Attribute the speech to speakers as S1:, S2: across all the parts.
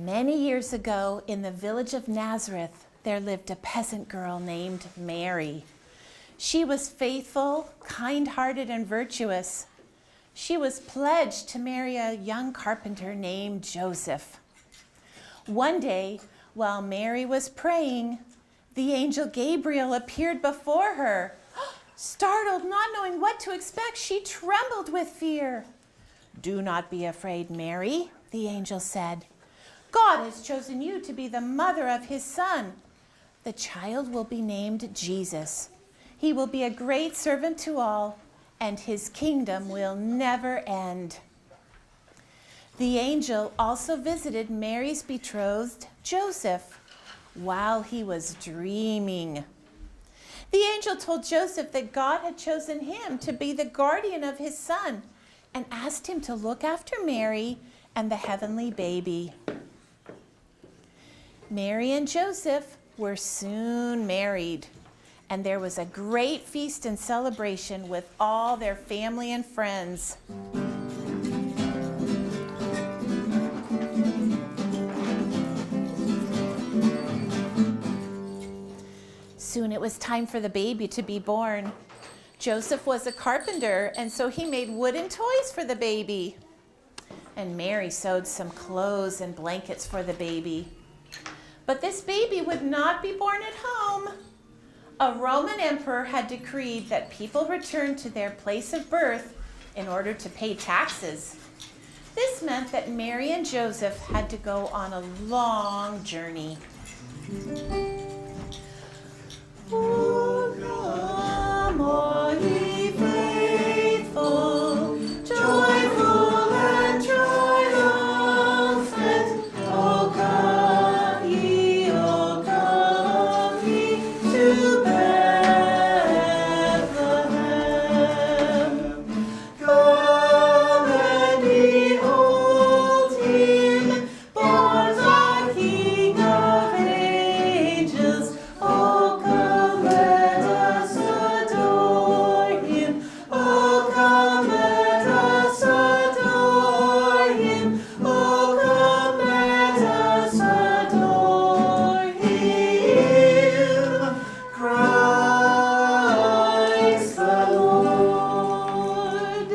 S1: Many years ago, in the village of Nazareth, there lived a peasant girl named Mary. She was faithful, kind-hearted, and virtuous. She was pledged to marry a young carpenter named Joseph. One day, while Mary was praying, the angel Gabriel appeared before her. Startled, not knowing what to expect, she trembled with fear. "Do not be afraid, Mary," the angel said. "God has chosen you to be the mother of his son. The child will be named Jesus. He will be a great servant to all, and his kingdom will never end." The angel also visited Mary's betrothed, Joseph, while he was dreaming. The angel told Joseph that God had chosen him to be the guardian of his son and asked him to look after Mary and the heavenly baby. Mary and Joseph were soon married, and there was a great feast and celebration with all their family and friends. Soon it was time for the baby to be born. Joseph was a carpenter, and so he made wooden toys for the baby. And Mary sewed some clothes and blankets for the baby. But this baby would not be born at home. A Roman emperor had decreed that people return to their place of birth in order to pay taxes. This meant that Mary and Joseph had to go on a long journey. Oh, come, all ye faithful, joyful and triumphant. Oh, come ye to Bethlehem. Come and behold him, born the King of angels. Oh, come, let us adore him. Oh, come, let us adore him. Oh, come, let us adore him. Christ the Lord.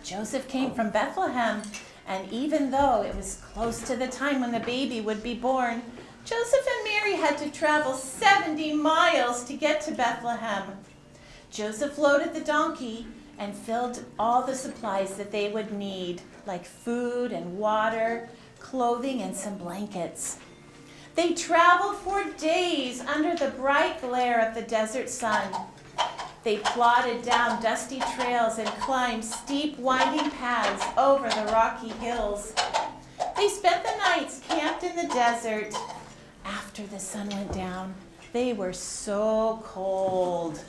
S1: Joseph came from Bethlehem, and even though it was close to the time when the baby would be born, Joseph and Mary had to travel 70 miles to get to Bethlehem. Joseph loaded the donkey and filled all the supplies that they would need, like food and water, clothing, and some blankets. They traveled for days under the bright glare of the desert sun. They plodded down dusty trails and climbed steep, winding paths over the rocky hills. They spent the nights camped in the desert. After the sun went down, they were so cold.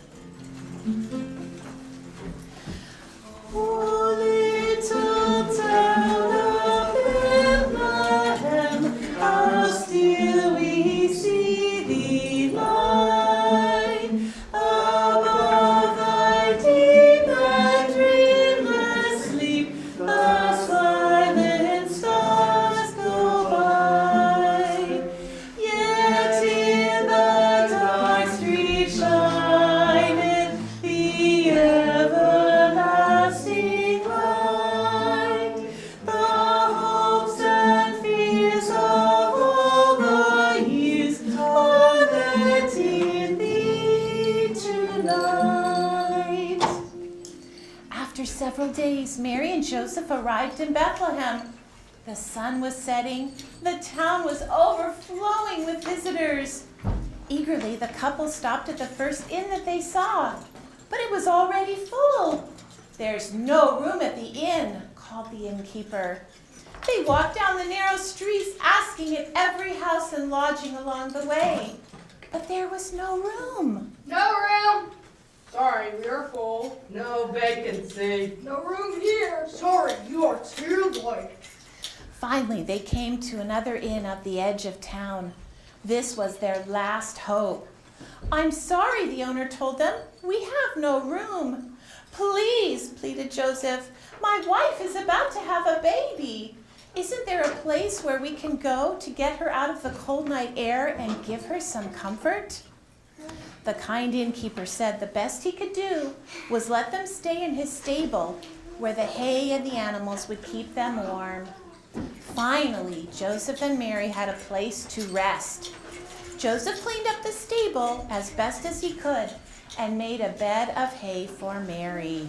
S1: Oh, little town of Bethlehem, how still we see thee lie. Above thy deep and dreamless sleep, the silent stars go by. Yet in the dark street shineth the everlasting light. The hopes and fears of all the years are met in thee tonight. After several days, Mary and Joseph arrived in Bethlehem. The sun was setting. The town was overflowing with visitors. Eagerly, the couple stopped at the first inn that they saw, but it was already full. "There's no room at the inn," called the innkeeper. They walked down the narrow streets, asking at every house and lodging along the way, but there was no room.
S2: No room. Sorry, we are full. No vacancy. No room here. Sorry, you are too late.
S1: Finally, they came to another inn at the edge of town. This was their last hope. "I'm sorry," the owner told them. "We have no room." "Please," pleaded Joseph, "my wife is about to have a baby. Isn't there a place where we can go to get her out of the cold night air and give her some comfort? The kind innkeeper said the best he could do was let them stay in his stable where the hay and the animals would keep them warm. Finally, Joseph and Mary had a place to rest. Joseph cleaned up the stable as best as he could and made a bed of hay for Mary.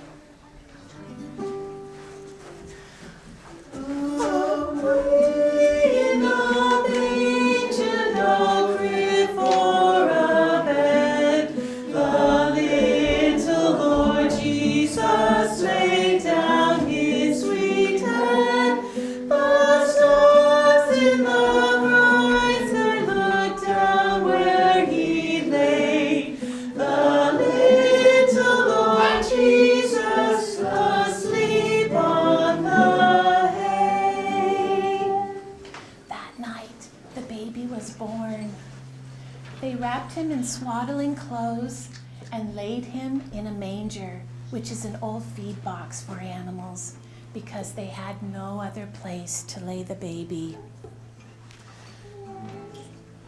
S1: They wrapped him in swaddling clothes and laid him in a manger, which is an old feed box for animals, because they had no other place to lay the baby.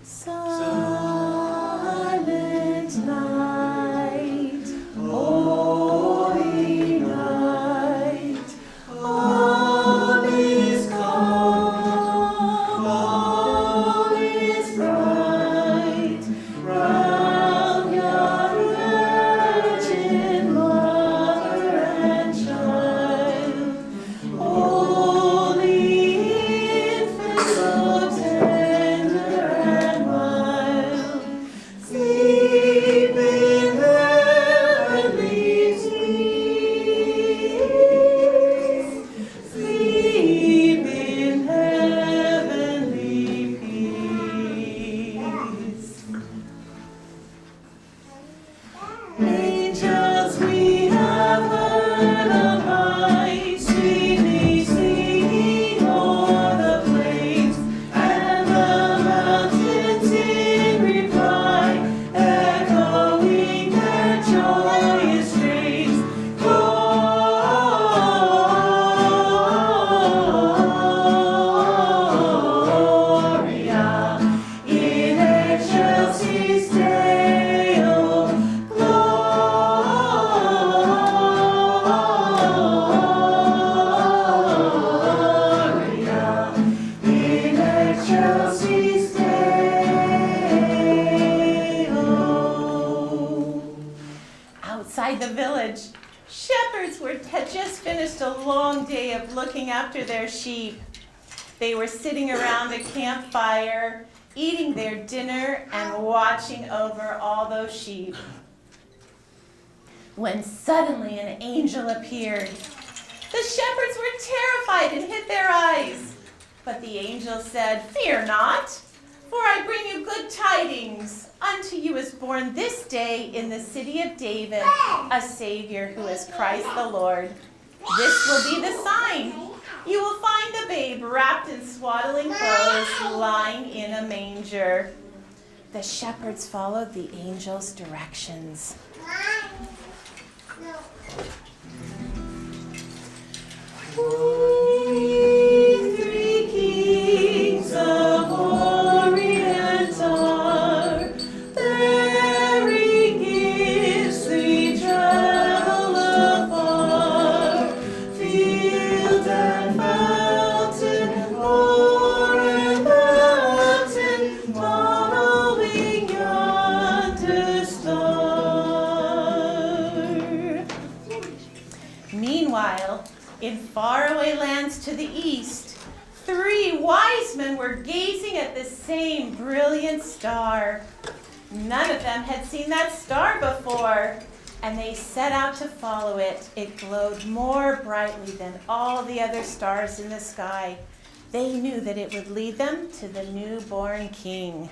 S1: Silent night, holy night, all is calm, all is bright, round your virgin mother and child, holy infant, so tender and mild, sleep in heavenly peace, sleep in heavenly peace. Angels we have heard of high, sweetly singing o'er the plains, and the mountains in reply, echoing their joyous strains. Gloria in excelsis Deo, Gloria in excelsis Deo. Outside the village, shepherds had just finished a long day of looking after their sheep. They were sitting around a campfire, eating their dinner and watching over all those sheep, when suddenly an angel appeared. The shepherds were terrified and hid their eyes. But the angel said, "Fear not, for I bring you good tidings. Unto you is born this day in the city of David a Savior who is Christ the Lord. This will be the sign. You will find the babe wrapped in swaddling clothes, lying in a manger." The shepherds followed the angel's directions. We three kings of Orient are, bearing gifts we travel afar, field and fountain, moor and mountain, following yonder star. Meanwhile, in faraway lands to the east, 3 wise men were gazing at the same brilliant star. None of them had seen that star before, and they set out to follow it. It glowed more brightly than all the other stars in the sky. They knew that it would lead them to the newborn king.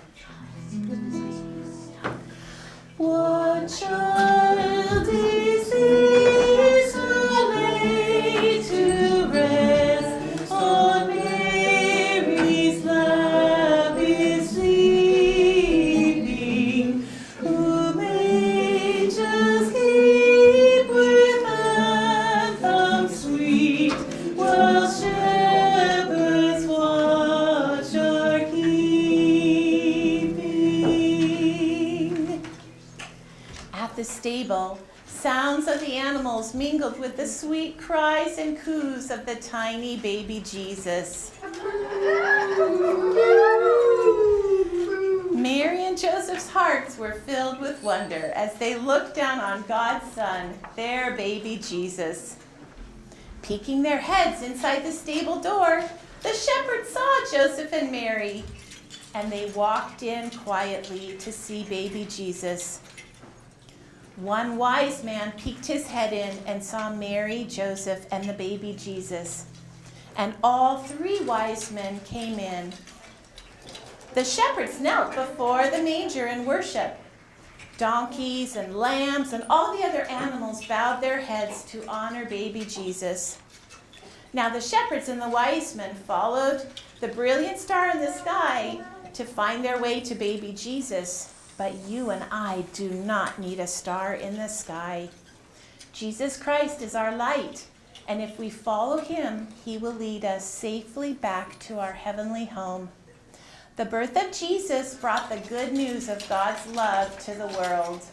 S1: What child is this who lay to rest on Mary's lap is sleeping, whom angels keep with anthems sweet, while shepherds At the stable, sounds of the animals mingled with the sweet cries and coos of the tiny baby Jesus. Mary and Joseph's hearts were filled with wonder as they looked down on God's Son, their baby Jesus. Peeking their heads inside the stable door, the shepherds saw Joseph and Mary, and they walked in quietly to see baby Jesus. One wise man peeked his head in and saw Mary, Joseph, and the baby Jesus. And all three wise men came in. The shepherds knelt before the manger in worship. Donkeys and lambs and all the other animals bowed their heads to honor baby Jesus. Now the shepherds and the wise men followed the brilliant star in the sky to find their way to baby Jesus. But you and I do not need a star in the sky. Jesus Christ is our light, and if we follow him, he will lead us safely back to our heavenly home. The birth of Jesus brought the good news of God's love to the world.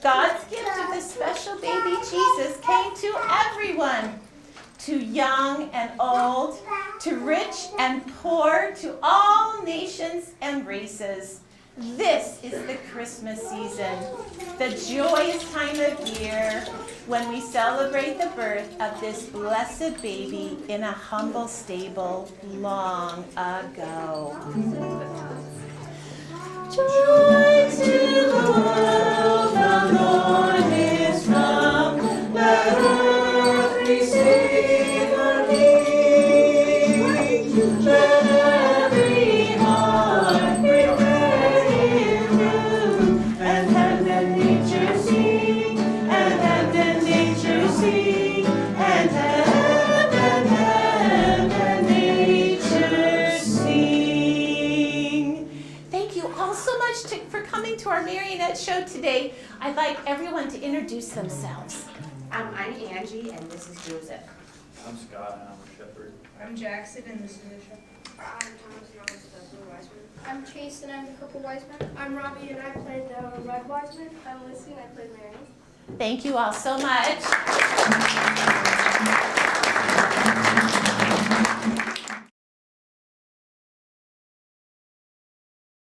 S1: God's gift of this special baby Jesus came to everyone, to young and old, to rich and poor, to all nations and races. This is the Christmas season, the joyous time of year when we celebrate the birth of this blessed baby in a humble stable long ago. Joy to the world, the Lord is come. Let earth receive her King. Let every heart prepare his room, and heaven and nature sing, and heaven and nature sing, and heaven and nature sing. Thank you all so much for coming to our Marionette show today. I'd like everyone to introduce themselves.
S3: I'm Angie, and this is Joseph.
S4: I'm Scott, and I'm a shepherd.
S5: I'm Jackson, and this is Alicia.
S6: I'm Thomas, and I'm the Blue Wise Man. I'm Chase, and I'm the Purple Wise Man. I'm Robbie, and I played the Red Wise Man. I'm Lucy, and I played Marionette.
S1: Thank you all so much.